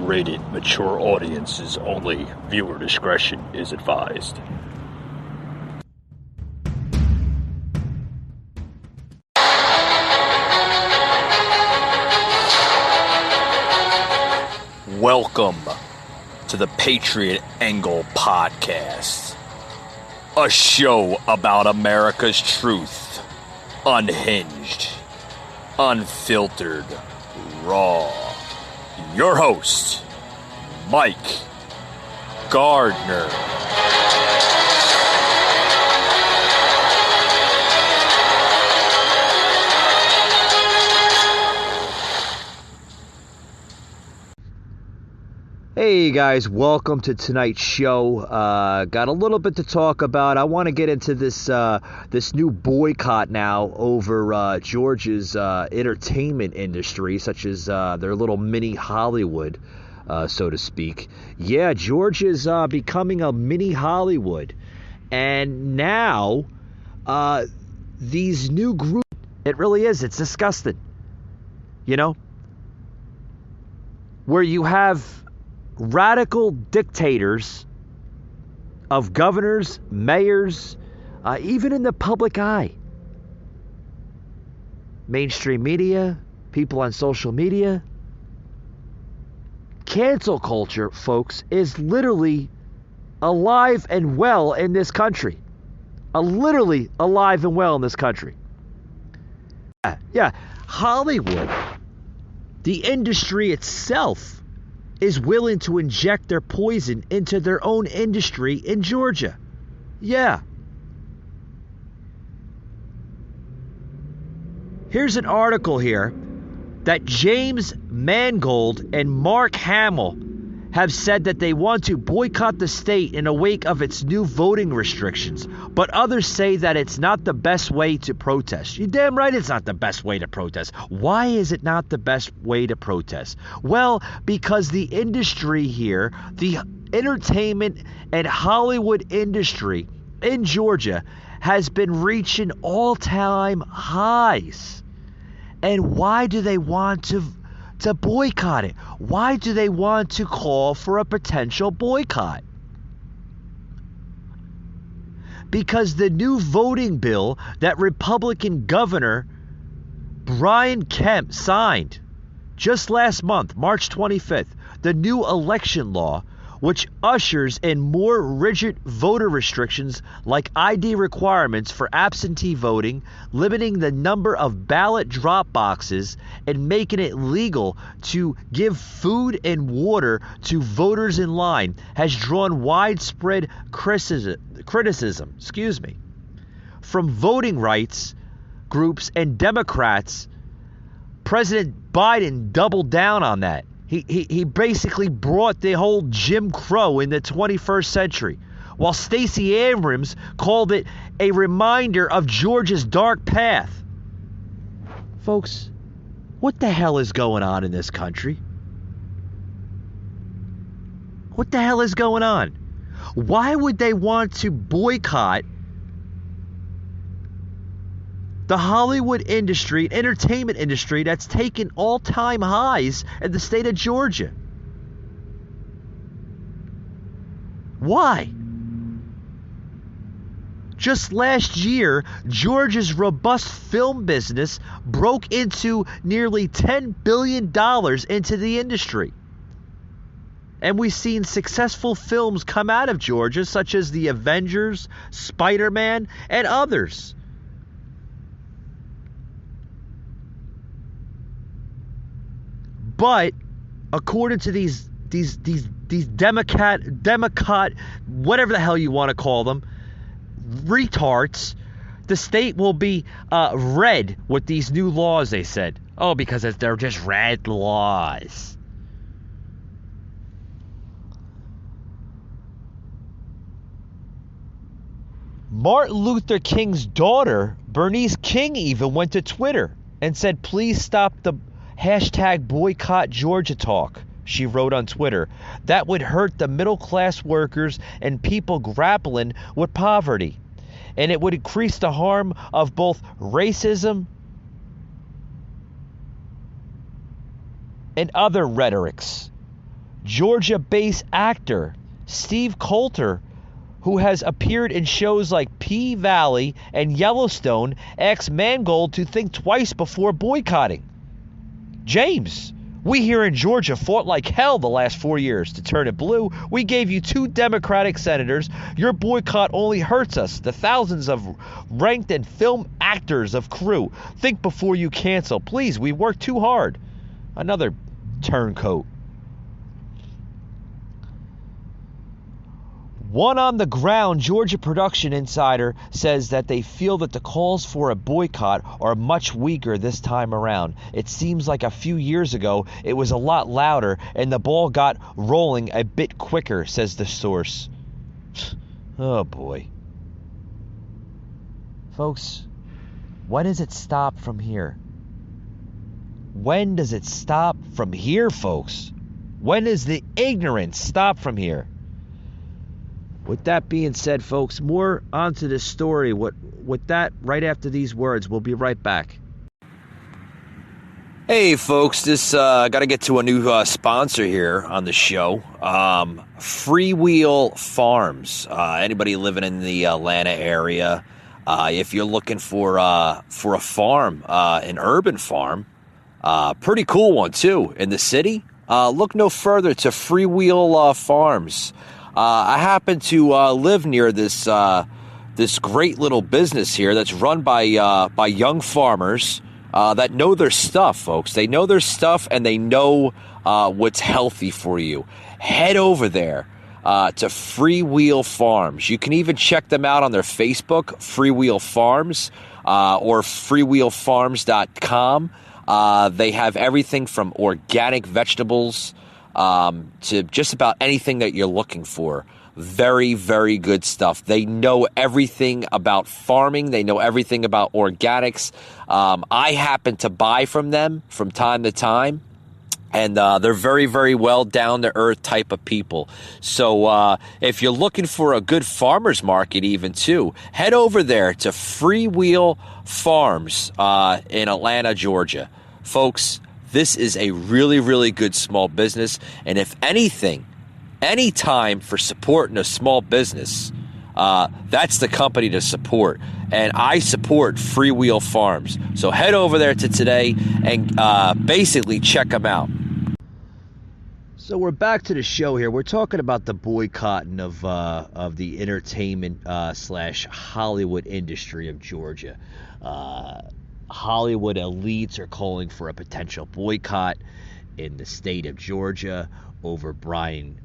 rated mature audiences only. Viewer discretion is advised. Welcome to the Patriot Angle Podcast, a show about America's truth, unhinged, unfiltered, raw. Your host, Mike Gardner. Hey guys, welcome to tonight's show. Got a little bit to talk about. I want to get into this new boycott now over Georgia's entertainment industry, such as their little mini Hollywood, so to speak. Yeah, Georgia's becoming a mini Hollywood, and now these new groups. It really is. It's disgusting. You know, where you have radical dictators of governors, mayors, even in the public eye. Mainstream media, people on social media. Cancel culture, folks, is literally alive and well in this country. Literally alive and well in this country. Yeah, Hollywood, the industry itself, is willing to inject their poison into their own industry in Georgia. Yeah. Here's an article here that James Mangold and Mark Hamill have said that they want to boycott the state in the wake of its new voting restrictions, but others say that it's not the best way to protest. You're damn right it's not the best way to protest. Why is it not the best way to protest? Well, because the industry here, the entertainment and Hollywood industry in Georgia, has been reaching all-time highs. And why do they want to boycott it? Why do they want to call for a potential boycott? Because the new voting bill that Republican Governor Kemp signed just last month, March 25th, the new election law, which ushers in more rigid voter restrictions like ID requirements for absentee voting, limiting the number of ballot drop boxes, and making it legal to give food and water to voters in line, has drawn widespread criticism from voting rights groups and Democrats. President Biden doubled down on that. He basically brought the whole Jim Crow in the 21st century, while Stacey Abrams called it a reminder of Georgia's dark path. Folks, what the hell is going on in this country? What the hell is going on? Why would they want to boycott the Hollywood industry, entertainment industry, that's taken all-time highs in the state of Georgia? Why? Just last year, Georgia's robust film business broke into nearly $10 billion into the industry. And we've seen successful films come out of Georgia, such as The Avengers, Spider-Man, and others. But according to these Democrat, whatever the hell you want to call them, retards, the state will be red with these new laws, they said. Oh, because they're just red laws. Martin Luther King's daughter, Bernice King, even went to Twitter and said, "Please stop the hashtag boycott Georgia talk," she wrote on Twitter. "That would hurt the middle-class workers and people grappling with poverty. And it would increase the harm of both racism and other rhetorics. Georgia-based actor Steve Coulter, who has appeared in shows like P-Valley and Yellowstone, asked Mangold to think twice before boycotting. James, we here in Georgia fought like hell the last 4 years to turn it blue. We gave you 2 Democratic senators. Your boycott only hurts us, the thousands of ranked and film actors of crew. Think before you cancel. Please, we worked too hard. Another turncoat. One on the ground Georgia production insider says that they feel that the calls for a boycott are much weaker this time around. It seems like a few years ago it was a lot louder and the ball got rolling a bit quicker, says the source. Oh boy. Folks, when does it stop from here? When does it stop from here, folks? When does the ignorance stop from here? With that being said, folks, more onto this story. With that, right after these words, we'll be right back. Hey, folks, this got to get to a new sponsor here on the show. Freewheel Farms. Anybody living in the Atlanta area, if you're looking for a farm, an urban farm, pretty cool one too in the city, look no further to Freewheel Farms. I happen to live near this great little business here that's run by young farmers that know their stuff, folks. They know their stuff and they know what's healthy for you. Head over there to Freewheel Farms. You can even check them out on their Facebook, Freewheel Farms, or freewheelfarms.com. They have everything from organic vegetables to just about anything that you're looking for. Very, very good stuff. They know everything about farming. They know everything about organics. I happen to buy from them from time to time. And they're very, very well down-to-earth type of people. So if you're looking for a good farmer's market even too, head over there to Freewheel Farms in Atlanta, Georgia. Folks, this is a really, really good small business. And if anything, any time for supporting a small business, that's the company to support. And I support Freewheel Farms. So head over there to today and basically check them out. So we're back to the show here. We're talking about the boycotting of the entertainment slash Hollywood industry of Georgia. Hollywood elites are calling for a potential boycott in the state of Georgia over Brian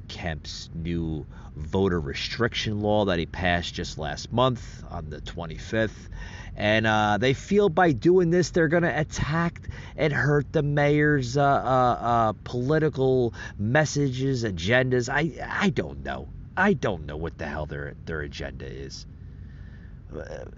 Kemp's new voter restriction law that he passed just last month on the 25th. And they feel by doing this, they're going to attack and hurt the mayor's political messages, agendas. I don't know. I don't know what the hell their agenda is.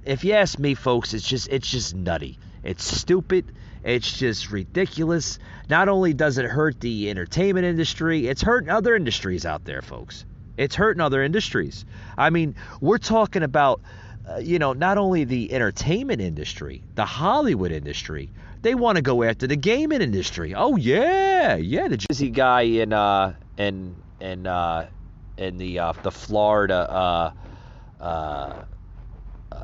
If you ask me, folks, it's just nutty. It's stupid. It's just ridiculous. Not only does it hurt the entertainment industry, it's hurting other industries out there, folks. It's hurting other industries. I mean, we're talking about, not only the entertainment industry, the Hollywood industry. They want to go after the gaming industry. Oh yeah, the Jersey guy in the Florida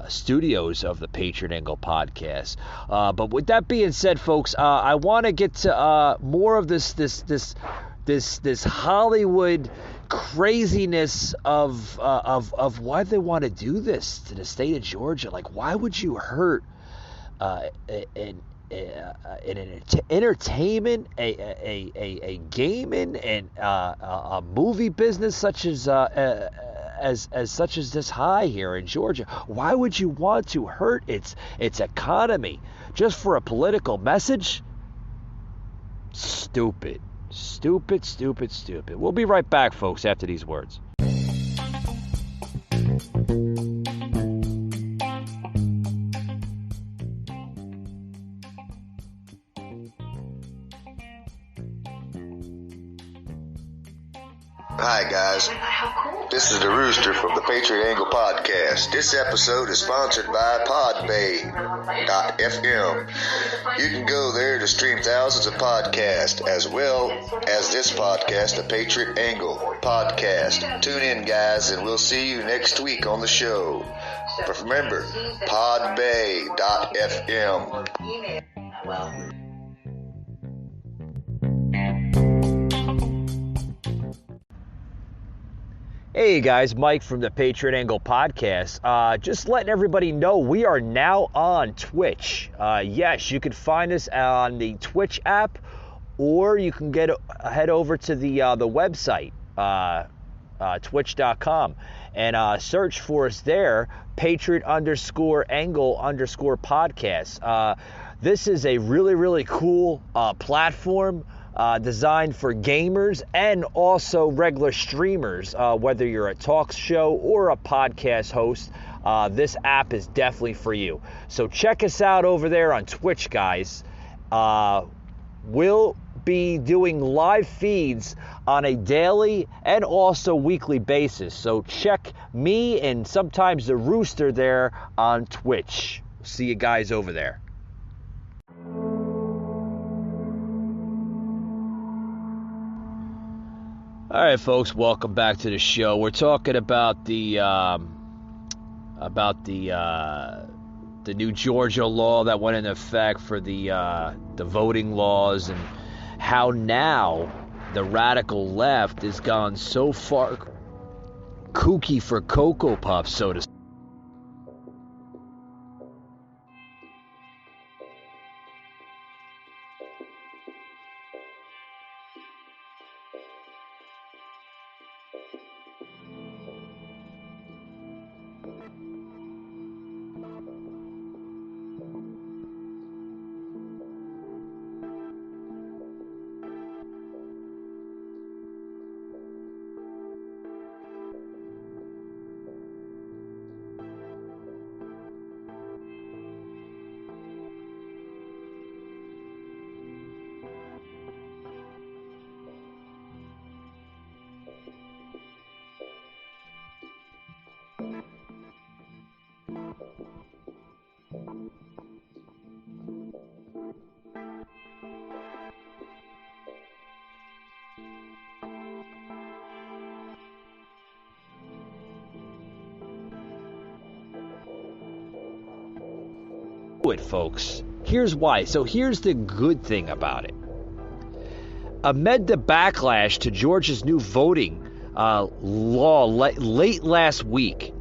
studios of the Patriot Angle podcast. But with that being said, folks, I want to get to more of this Hollywood craziness of why they want to do this to the state of Georgia. Like, why would you hurt an entertainment, a gaming, and a movie business such as this high here in Georgia? Why would you want to hurt its economy just for a political message? Stupid. We'll be right back, folks, after these words. Hi guys, this is the Rooster from the Patriot Angle Podcast. This episode is sponsored by podbay.fm. You can go there to stream thousands of podcasts, as well as this podcast, the Patriot Angle Podcast. Tune in guys, and we'll see you next week on the show. But remember, podbay.fm. Hey guys, Mike from the Patriot Angle Podcast. Just letting everybody know we are now on Twitch. Yes, you can find us on the Twitch app, or you can head over to the website, twitch.com, and search for us there, Patriot_Angle_podcast. This is a really, really cool platform. Designed for gamers and also regular streamers, whether you're a talk show or a podcast host. This app is definitely for you. So check us out over there on Twitch, guys. We'll be doing live feeds on a daily and also weekly basis. So check me and sometimes the Rooster there on Twitch. See you guys over there. All right, folks, welcome back to the show. We're talking about the new Georgia law that went into effect for the voting laws, and how now the radical left has gone so far kooky for Cocoa Puffs, so to speak. It, folks. Here's why. So here's the good thing about it. Amid the backlash to Georgia's new voting law late last week,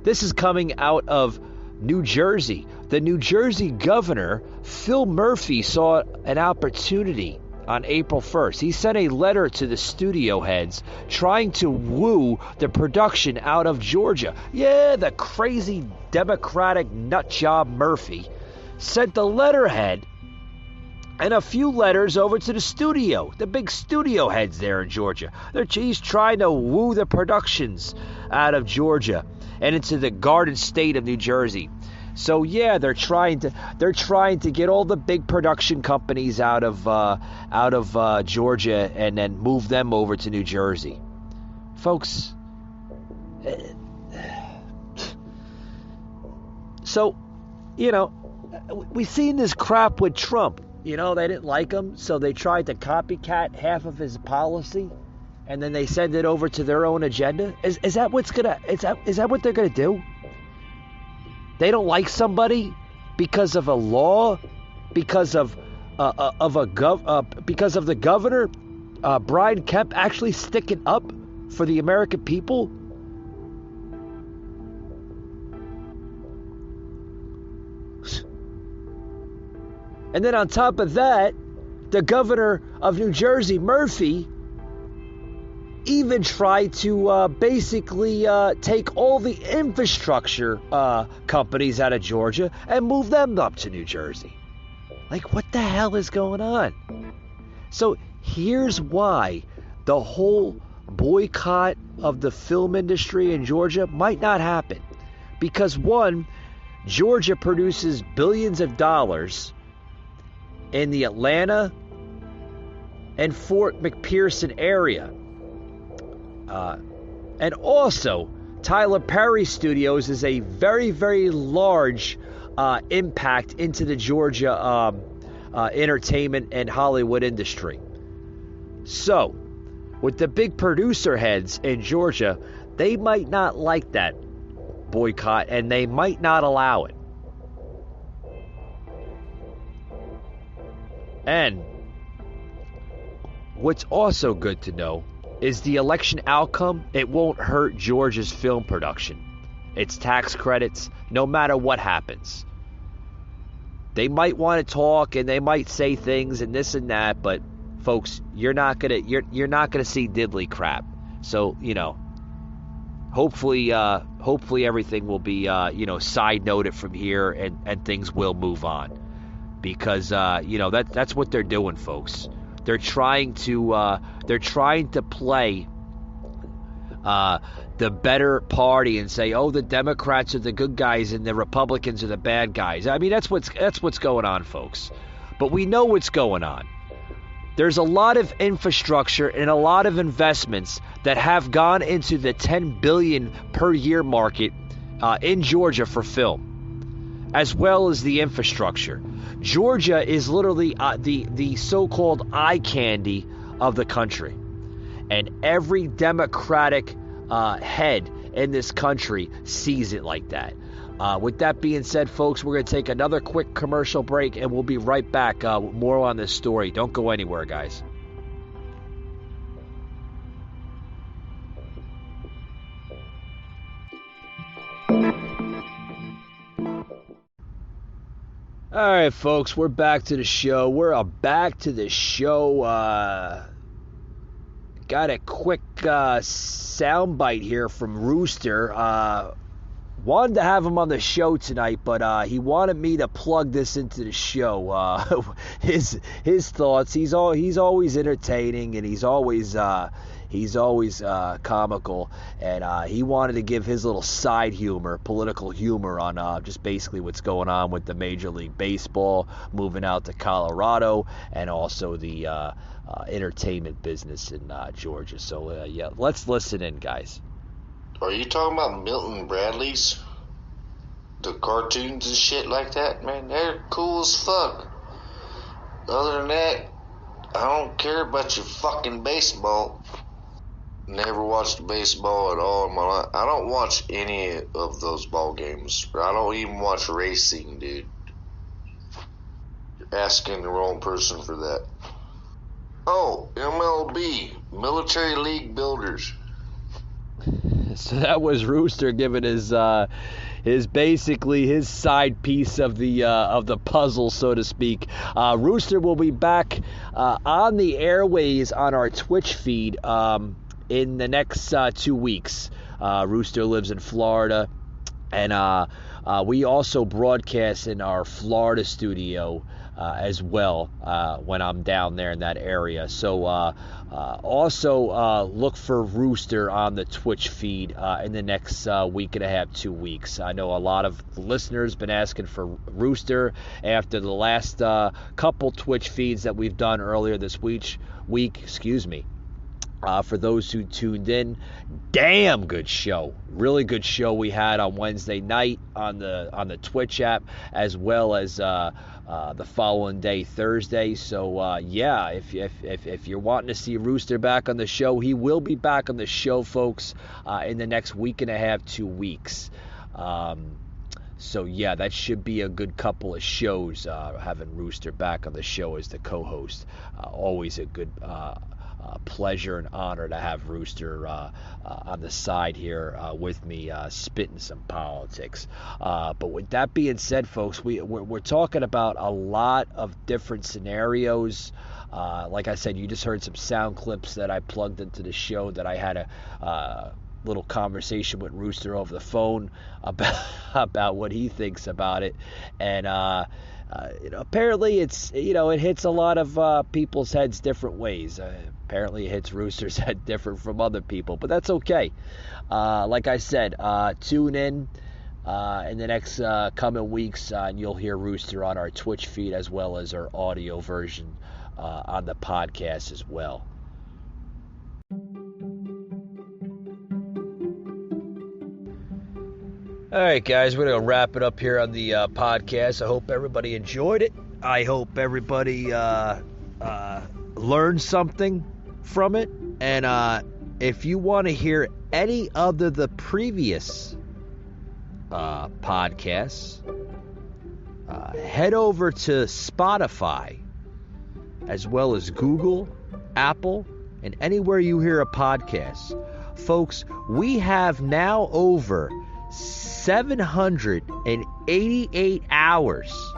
this is coming out of New Jersey. The New Jersey governor, Phil Murphy, saw an opportunity on April 1st. He sent a letter to the studio heads trying to woo the production out of Georgia. Yeah, the crazy Democratic nutjob Murphy sent the letterhead and a few letters over to the big studio heads there in Georgia. He's trying to woo the productions out of Georgia and into the Garden State of New Jersey. So yeah, they're trying to get all the big production companies out of Georgia and then move them over to New Jersey. Folks, so, we've seen this crap with Trump. They didn't like him, so they tried to copycat half of his policy, and then they send it over to their own agenda. Is that what they're gonna do? They don't like somebody because of a law, because of the governor, Brian Kemp, actually sticking up for the American people. And then on top of that, the governor of New Jersey, Murphy, even tried to basically take all the infrastructure companies out of Georgia and move them up to New Jersey. Like, what the hell is going on? So here's why the whole boycott of the film industry in Georgia might not happen. Because one, Georgia produces billions of dollars in the Atlanta and Fort McPherson area. And also, Tyler Perry Studios is a very, very large impact into the Georgia entertainment and Hollywood industry. So, with the big producer heads in Georgia, they might not like that boycott and they might not allow it. And what's also good to know is the election outcome, it won't hurt Georgia's film production. Its tax credits, no matter what happens. They might want to talk and they might say things and this and that, but folks, you're not gonna see diddly crap. So, hopefully everything will be side noted from here and things will move on. Because that's what they're doing, folks. They're trying to play the better party and say, oh, the Democrats are the good guys and the Republicans are the bad guys. I mean, that's what's going on, folks. But we know what's going on. There's a lot of infrastructure and a lot of investments that have gone into the $10 billion per year market in Georgia for film, as well as the infrastructure. Georgia is literally the so-called eye candy of the country. And every Democratic head in this country sees it like that. With that being said, folks, we're going to take another quick commercial break, and we'll be right back with more on this story. Don't go anywhere, guys. All right, folks, we're back to the show. We're back to the show. Got a quick soundbite here from Rooster. Wanted to have him on the show tonight, but he wanted me to plug this into the show. His thoughts. He's always entertaining, and he's always comical, and he wanted to give his little side humor, political humor, on just basically what's going on with the Major League Baseball moving out to Colorado, and also the entertainment business in Georgia. So yeah, let's listen in, guys. Are you talking about Milton Bradley's? The cartoons and shit like that? Man, they're cool as fuck. Other than that, I don't care about your fucking baseball. Never watched baseball at all in my life. I don't watch any of those ball games. I don't even watch racing, dude. You're asking the wrong person for that. Oh, MLB, Military League Builders. So that was Rooster giving his basically his side piece of the puzzle, so to speak. Rooster will be back on the airways on our Twitch feed in the next 2 weeks. Rooster lives in Florida, and we also broadcast in our Florida studio as well when I'm down there in that area. So also look for Rooster on the Twitch feed in the next week and a half, 2 weeks. I know a lot of listeners been asking for Rooster after the last couple Twitch feeds that we've done earlier this week. For those who tuned in, damn good show, really good show we had on Wednesday night on the Twitch app, as well as the following day, Thursday. So yeah, if you're wanting to see Rooster back on the show, he will be back on the show, folks, in the next week and a half, 2 weeks. So yeah, that should be a good couple of shows, having Rooster back on the show as the co-host. Always a good pleasure and honor to have Rooster on the side here with me, spitting some politics. But with that being said, folks, we're talking about a lot of different scenarios. Like I said, you just heard some sound clips that I plugged into the show that I had a little conversation with Rooster over the phone about what he thinks about it. And apparently it's, it hits a lot of people's heads different ways. Apparently it hits Rooster's head different from other people, but that's okay. Like I said, tune in the next coming weeks, and you'll hear Rooster on our Twitch feed as well as our audio version on the podcast as well. All right, guys, we're going to wrap it up here on the podcast. I hope everybody enjoyed it. I hope everybody learned something from it. And if you want to hear any other the previous podcasts, head over to Spotify, as well as Google, Apple, and anywhere you hear a podcast. Folks, we have now over 788 hours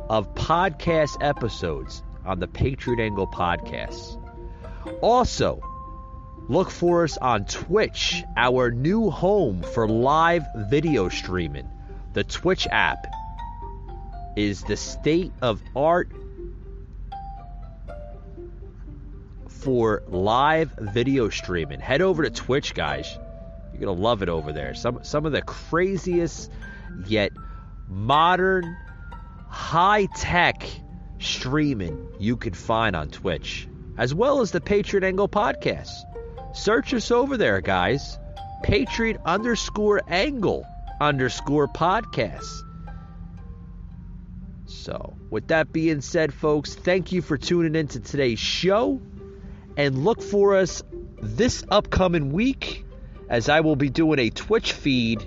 of podcast episodes on the Patriot Angle podcast. Also, look for us on Twitch, our new home for live video streaming. The Twitch app is the state-of-art for live video streaming. Head over to Twitch, guys. You're going to love it over there. Some of the craziest yet modern, high-tech streaming you could find on Twitch, as well as the Patriot Angle podcast. Search us over there, guys. Patriot_Angle_podcast. So, with that being said, folks, thank you for tuning in to today's show. And look for us this upcoming week, as I will be doing a Twitch feed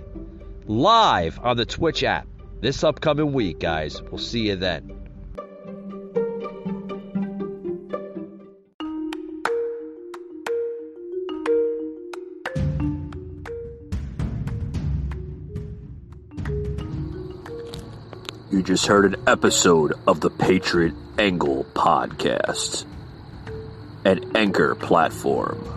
live on the Twitch app this upcoming week, guys. We'll see you then. You just heard an episode of the Patriot Angle podcast, an Anchor platform.